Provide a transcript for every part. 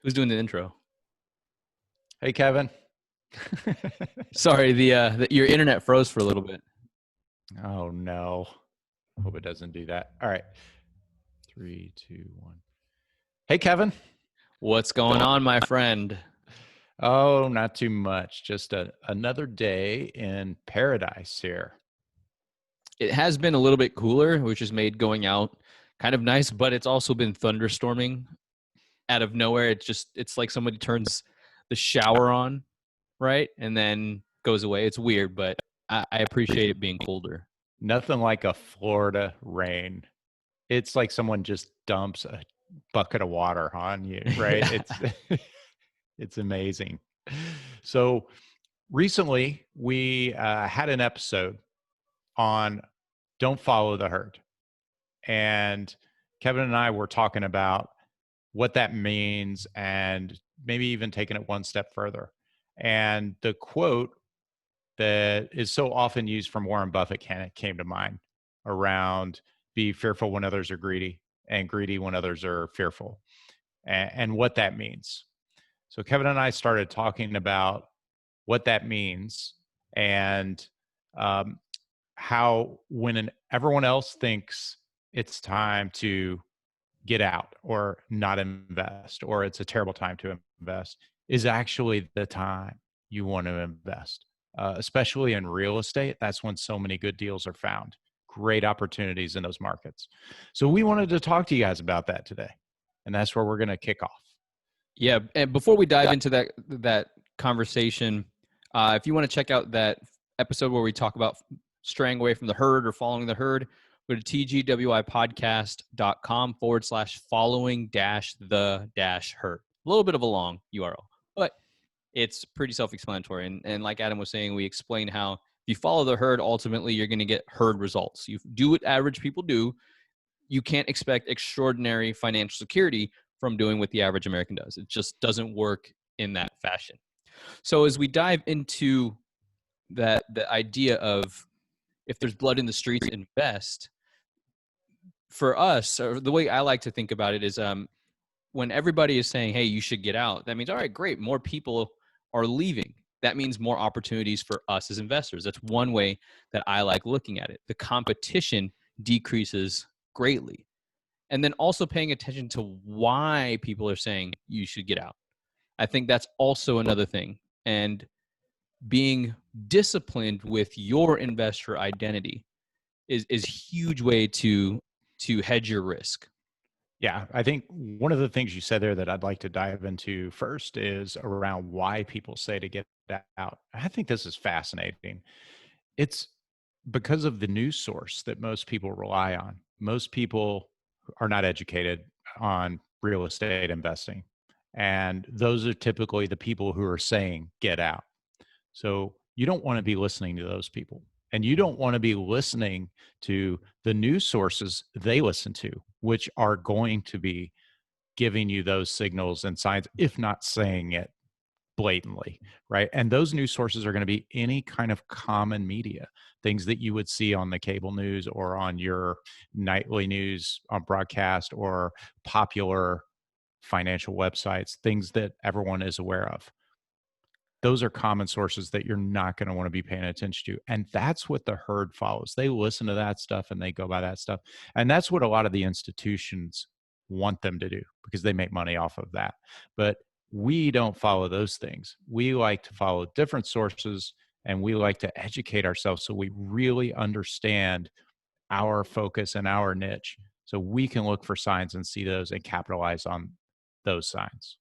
Who's doing the intro? Hey, Kevin. Sorry, your internet froze for a little bit. Oh, no. Hope it doesn't do that. All right. Three, two, one. Hey, Kevin. What's going on, my friend? Oh, not too much. Just another day in paradise here. It has been a little bit cooler, which has made going out kind of nice, but it's also been thunderstorming out of nowhere. It's like somebody turns the shower on, right? And then goes away. It's weird, but I appreciate it being colder. Nothing like a Florida rain. It's like someone just dumps a bucket of water on you, right? Yeah. It's amazing. So recently we had an episode on don't follow the herd. And Kevin and I were talking about what that means and maybe even taking it one step further. And the quote that is so often used from Warren Buffett came to mind around be fearful when others are greedy and greedy when others are fearful, and what that means. So Kevin and I started talking about what that means and um, how everyone else thinks it's time to get out or not invest, or it's a terrible time to invest, is actually the time you want to invest, especially in real estate. That's when so many good deals are found, great opportunities in those markets. So we wanted to talk to you guys about that today. And that's where we're going to kick off. Yeah, and before we dive into that conversation, if you want to check out that episode where we talk about straying away from the herd or following the herd, go to tgwipodcast.com/following the herd. A little bit of a long URL, but it's pretty self-explanatory. And like Adam was saying, we explain how if you follow the herd, ultimately you're going to get herd results. You do what average people do. You can't expect extraordinary financial security from doing what the average American does. It just doesn't work in that fashion. So as we dive into the idea of if there's blood in the streets, invest. For us, or the way I like to think about it is when everybody is saying, hey, you should get out, that means, all right, great, more people are leaving. That means more opportunities for us as investors. That's one way that I like looking at it. The competition decreases greatly. And then also paying attention to why people are saying you should get out. I think that's also another thing. And being disciplined with your investor identity is huge way to hedge your risk. Yeah, I think one of the things you said there that I'd like to dive into first is around why people say to get out. I think this is fascinating. It's because of the news source that most people rely on. Most people are not educated on real estate investing. And those are typically the people who are saying, get out. So you don't want to be listening to those people. And you don't want to be listening to the news sources they listen to, which are going to be giving you those signals and signs, if not saying it blatantly, right? And those news sources are going to be any kind of common media, things that you would see on the cable news or on your nightly news on broadcast or popular financial websites, things that everyone is aware of. Those are common sources that you're not going to want to be paying attention to. And that's what the herd follows. They listen to that stuff and they go by that stuff. And that's what a lot of the institutions want them to do because they make money off of that. But we don't follow those things. We like to follow different sources and we like to educate ourselves so we really understand our focus and our niche so we can look for signs and see those and capitalize on those signs.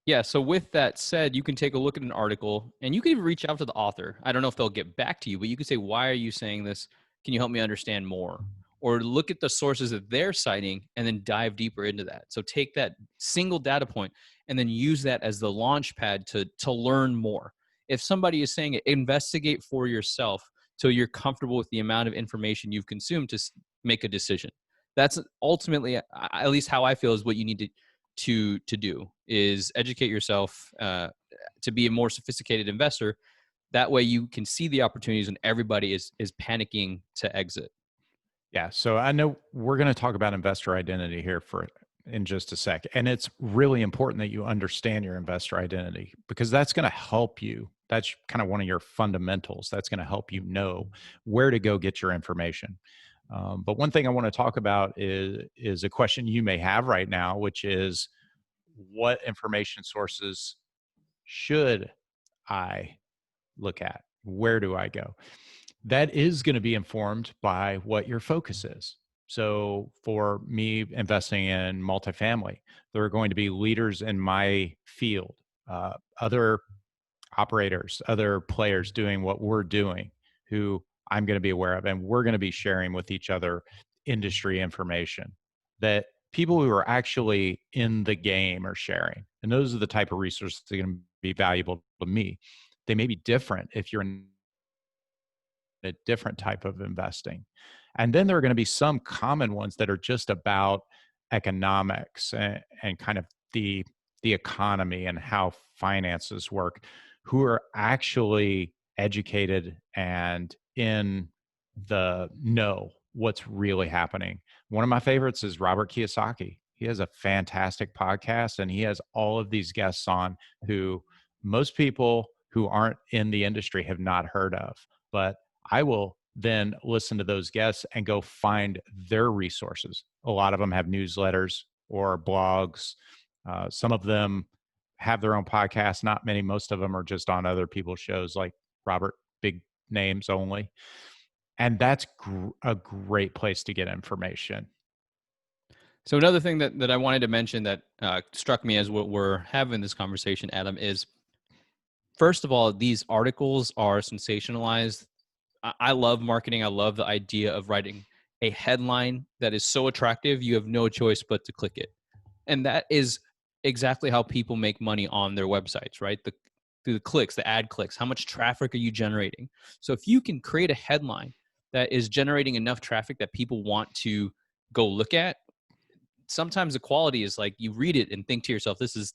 Yeah, so with that said, you can take a look at an article and you can even reach out to the author. I don't know if they'll get back to you, but you can say, why are you saying this? Can you help me understand more? Or look at the sources that they're citing and then dive deeper into that. So take that single data point and then use that as the launch pad to learn more. If somebody is saying it, investigate for yourself till you're comfortable with the amount of information you've consumed to make a decision. That's ultimately, at least how I feel, is what you need to do is educate yourself to be a more sophisticated investor. That way you can see the opportunities when everybody is panicking to exit. Yeah. So I know we're going to talk about investor identity here for in just a sec. And it's really important that you understand your investor identity because that's going to help you. That's kind of one of your fundamentals. That's going to help you know where to go get your information. But one thing I want to talk about is a question you may have right now, which is what information sources should I look at? Where do I go? That is going to be informed by what your focus is. So, for me investing in multifamily, there are going to be leaders in my field, other operators, other players doing what we're doing who I'm going to be aware of. And we're going to be sharing with each other industry information that people who are actually in the game are sharing. And those are the type of resources that are going to be valuable to me. They may be different if you're in a different type of investing. And then there are going to be some common ones that are just about economics and kind of the economy and how finances work, who are actually educated and in the know what's really happening. One of my favorites is Robert Kiyosaki. He has a fantastic podcast and he has all of these guests on who most people who aren't in the industry have not heard of. But I will then listen to those guests and go find their resources. A lot of them have newsletters or blogs. Some of them have their own podcasts. Not many. Most of them are just on other people's shows like Robert, big names only. And that's a great place to get information. So another thing that I wanted to mention that struck me as what we're having this conversation, Adam, is first of all, these articles are sensationalized. I love marketing. I love the idea of writing a headline that is so attractive, you have no choice but to click it. And that is exactly how people make money on their websites, right? Through the clicks, the ad clicks, how much traffic are you generating? So if you can create a headline that is generating enough traffic that people want to go look at, sometimes the quality is like you read it and think to yourself, this is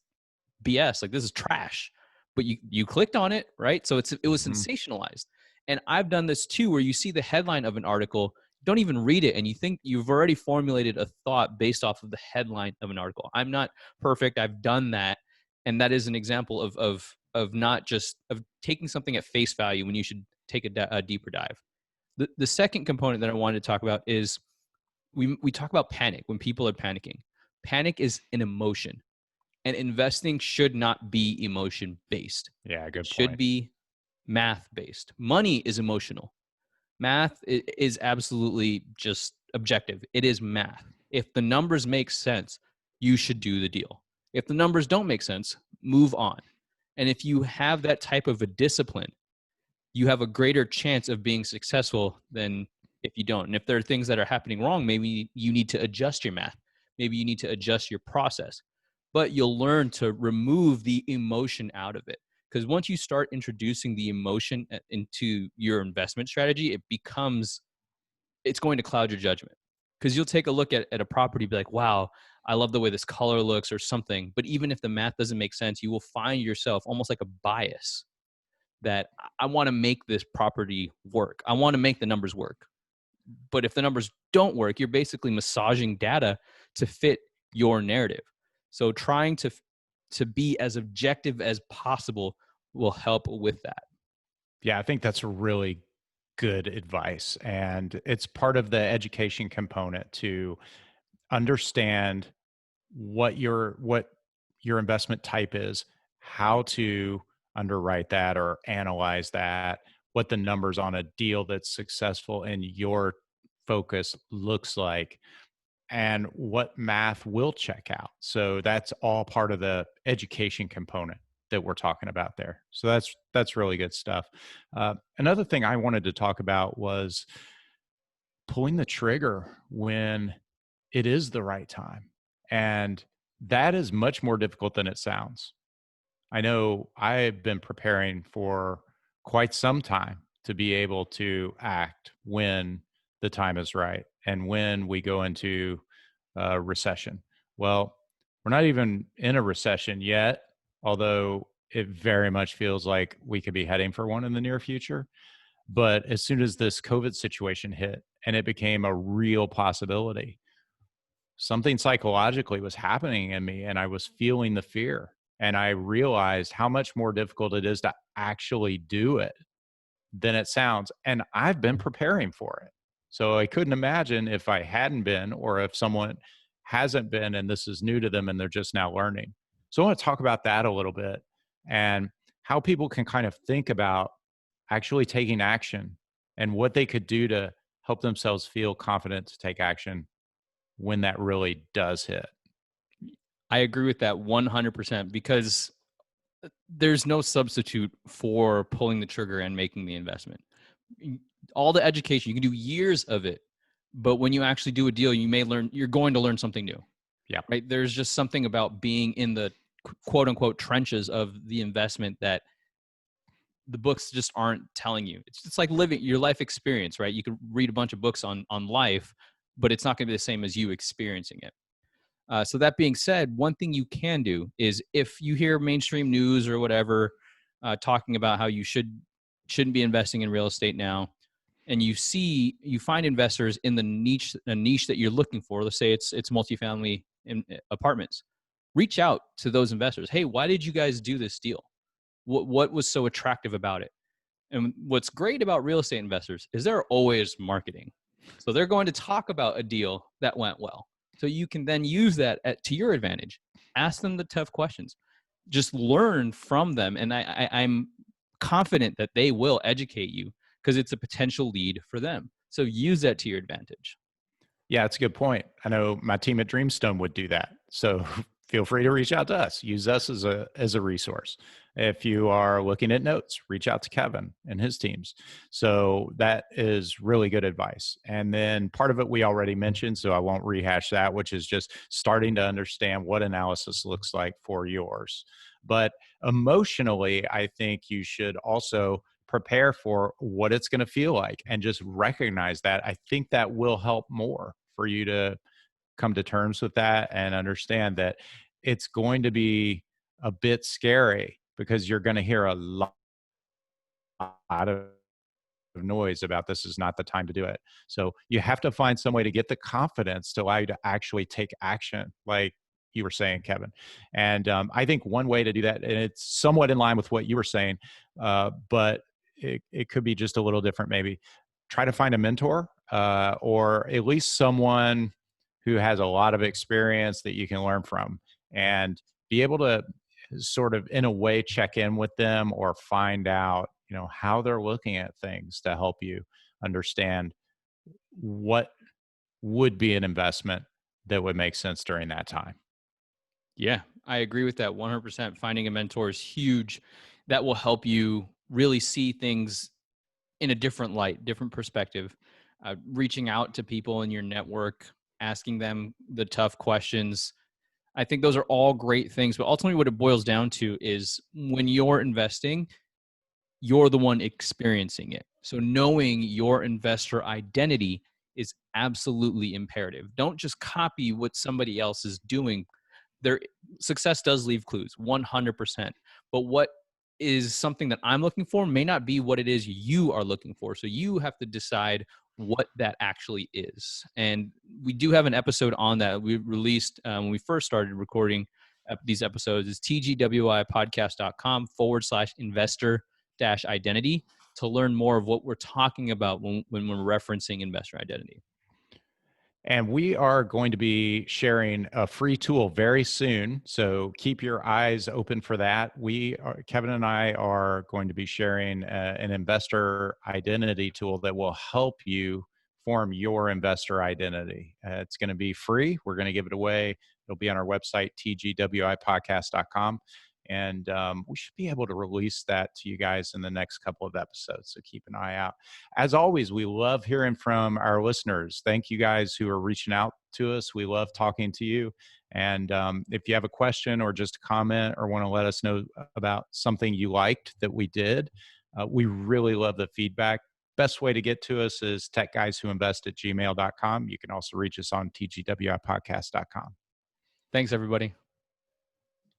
BS, like this is trash. But you clicked on it, right? So it was Mhm. sensationalized. And I've done this too, where you see the headline of an article, don't even read it, and you think you've already formulated a thought based off of the headline of an article. I'm not perfect. I've done that, and that is an example of not just of taking something at face value when you should take a deeper dive. The second component that I wanted to talk about is we talk about panic when people are panicking. Panic is an emotion, and investing should not be emotion based. Yeah, It good should point. be math based. Money is emotional. Math is absolutely just objective. It is math. If the numbers make sense, you should do the deal. If the numbers don't make sense, move on. And if you have that type of a discipline, you have a greater chance of being successful than if you don't. And if there are things that are happening wrong, maybe you need to adjust your math. Maybe you need to adjust your process. But you'll learn to remove the emotion out of it. Because once you start introducing the emotion into your investment strategy, it's going to cloud your judgment. Because you'll take a look at a property, be like, wow, I love the way this color looks or something. But even if the math doesn't make sense, you will find yourself almost like a bias that I want to make this property work. I want to make the numbers work. But if the numbers don't work, you're basically massaging data to fit your narrative. So trying to be as objective as possible will help with that. Yeah, I think that's really good advice. And it's part of the education component to understand what your investment type is, how to underwrite that or analyze that, what the numbers on a deal that's successful in your focus looks like, and what math will check out. So that's all part of the education component that we're talking about there. So that's really good stuff. Another thing I wanted to talk about was pulling the trigger when it is the right time. And that is much more difficult than it sounds. I know I've been preparing for quite some time to be able to act when the time is right and when we go into a recession. Well, we're not even in a recession yet, although it very much feels like we could be heading for one in the near future. But as soon as this COVID situation hit and it became a real possibility, something psychologically was happening in me and I was feeling the fear. And I realized how much more difficult it is to actually do it than it sounds. And I've been preparing for it. So I couldn't imagine if I hadn't been, or if someone hasn't been and this is new to them and they're just now learning. So I want to talk about that a little bit and how people can kind of think about actually taking action and what they could do to help themselves feel confident to take action when that really does hit. I agree with that 100% because there's no substitute for pulling the trigger and making the investment. All the education, you can do years of it, but when you actually do a deal, you're going to learn something new, Yeah. right? There's just something about being in the quote unquote trenches of the investment that the books just aren't telling you. It's like living your life experience, right? You can read a bunch of books on life, but it's not going to be the same as you experiencing it. So that being said, one thing you can do is if you hear mainstream news or whatever talking about how you shouldn't be investing in real estate now, and you find investors in a niche that you're looking for. Let's say it's multifamily apartments. Reach out to those investors. Hey, why did you guys do this deal? What was so attractive about it? And what's great about real estate investors is they're always marketing. So they're going to talk about a deal that went well. So you can then use that to your advantage. Ask them the tough questions. Just learn from them. And I'm confident that they will educate you because it's a potential lead for them. So use that to your advantage. Yeah, it's a good point. I know my team at Dreamstone would do that. So feel free to reach out to us. Use us as a resource. If you are looking at notes, reach out to Kevin and his teams. So that is really good advice. And then part of it we already mentioned, so I won't rehash that, which is just starting to understand what analysis looks like for yours. But emotionally, I think you should also prepare for what it's going to feel like and just recognize that. I think that will help more for you to come to terms with that and understand that it's going to be a bit scary because you're going to hear a lot of noise about this is not the time to do it. So you have to find some way to get the confidence to allow you to actually take action, like you were saying, Kevin. And I think one way to do that, and it's somewhat in line with what you were saying, but it could be just a little different maybe. Try to find a mentor or at least someone who has a lot of experience that you can learn from and be able to sort of in a way check in with them or find out how they're looking at things to help you understand what would be an investment that would make sense during that time. Yeah, I agree with that 100%. Finding a mentor is huge. That will help you really see things in a different light, different perspective. Reaching out to people in your network, asking them the tough questions. I think those are all great things, but ultimately what it boils down to is when you're investing, you're the one experiencing it. So knowing your investor identity is absolutely imperative. Don't just copy what somebody else is doing. Their success does leave clues 100%, but what is something that I'm looking for may not be what it is you are looking for. So you have to decide what that actually is. And we do have an episode on that we released when we first started recording these episodes. Is tgwipodcast.com/investor identity to learn more of what we're talking about when we're referencing investor identity. And we are going to be sharing a free tool very soon. So keep your eyes open for that. Kevin and I are going to be sharing an investor identity tool that will help you form your investor identity. It's going to be free. We're going to give it away. It'll be on our website, tgwipodcast.com. And we should be able to release that to you guys in the next couple of episodes. So keep an eye out. As always, we love hearing from our listeners. Thank you guys who are reaching out to us. We love talking to you. And if you have a question or just a comment or want to let us know about something you liked that we did, we really love the feedback. Best way to get to us is techguyswhoinvest@gmail.com. You can also reach us on tgwipodcast.com. Thanks, everybody.